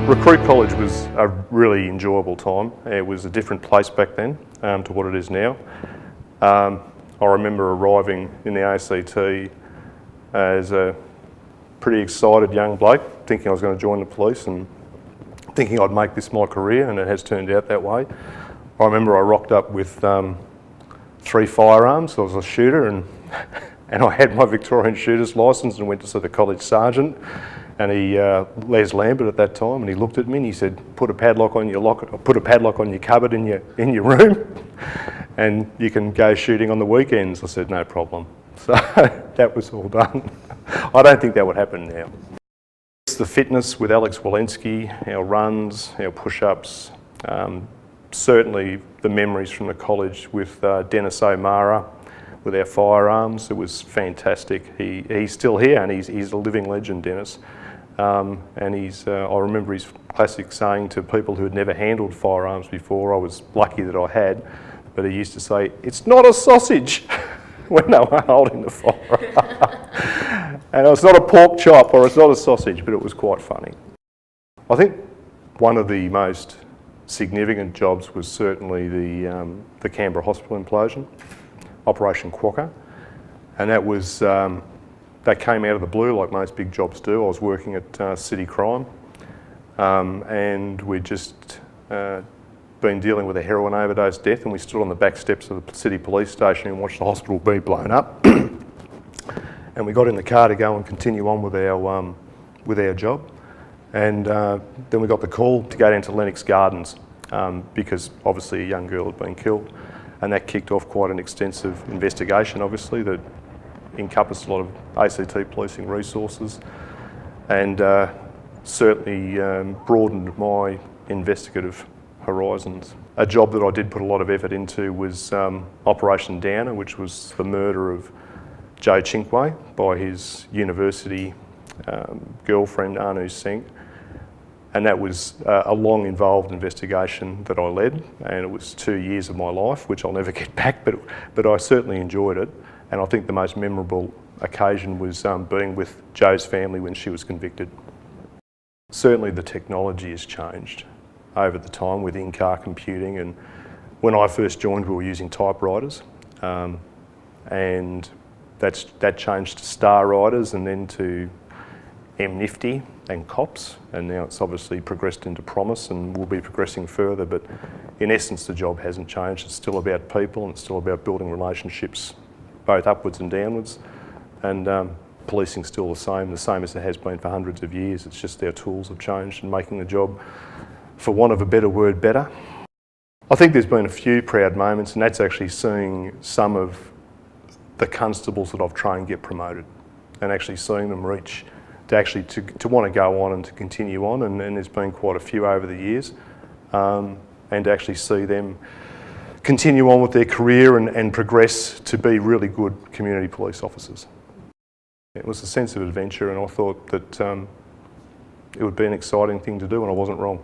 Recruit College was a really enjoyable time. It was a different place back then to what it is now. I remember arriving in the ACT as a pretty excited young bloke, thinking I was going to join the police and thinking I'd make this my career, and it has turned out that way. I remember I rocked up with 3 firearms. I was a shooter, and I had my Victorian shooter's licence and went to see the college sergeant. And he, Les Lambert at that time, and he looked at me and he said, "Put a padlock on your cupboard in your room, and you can go shooting on the weekends." I said, "No problem." So that was all done. I don't think that would happen now. It's the fitness with Alex Walensky, our runs, our push-ups, certainly the memories from the college with Dennis O'Mara, with our firearms. It was fantastic. He's still here, and he's a living legend, Dennis. And I remember his classic saying to people who had never handled firearms before, I was lucky that I had, but he used to say, "It's not a sausage," when they were holding the firearm. And it's not a pork chop or it's not a sausage, but it was quite funny. I think one of the most significant jobs was certainly the Canberra hospital implosion, Operation Quokka, and that was that came out of the blue like most big jobs do. I was working at City Crime, and we'd just been dealing with a heroin overdose death, and we stood on the back steps of the city police station and watched the hospital be blown up. And we got in the car to go and continue on with our job, and then we got the call to go down to Lennox Gardens because obviously a young girl had been killed, and that kicked off quite an extensive investigation, obviously, that encompassed a lot of ACT policing resources, and certainly broadened my investigative horizons. A job that I did put a lot of effort into was Operation Downer, which was the murder of Joe Chinkway by his university girlfriend, Anu Singh. And that was a long involved investigation that I led, and it was 2 years of my life, which I'll never get back, but I certainly enjoyed it. And I think the most memorable occasion was being with Joe's family when she was convicted. Certainly the technology has changed over the time with in-car computing, and when I first joined we were using typewriters, and that changed to star writers and then to MNIFTY and COPS, and now it's obviously progressed into Promise and will be progressing further, but in essence the job hasn't changed. It's still about people, and it's still about building relationships both upwards and downwards, and policing's still the same as it has been for hundreds of years. It's just our tools have changed and making the job, for want of a better word, better. I think there's been a few proud moments, and that's actually seeing some of the constables that I've trained get promoted, and actually seeing them reach to want to go on and to continue on, and there's been quite a few over the years, and to actually see them continue on with their career and progress to be really good community police officers. It was a sense of adventure, and I thought that it would be an exciting thing to do, and I wasn't wrong.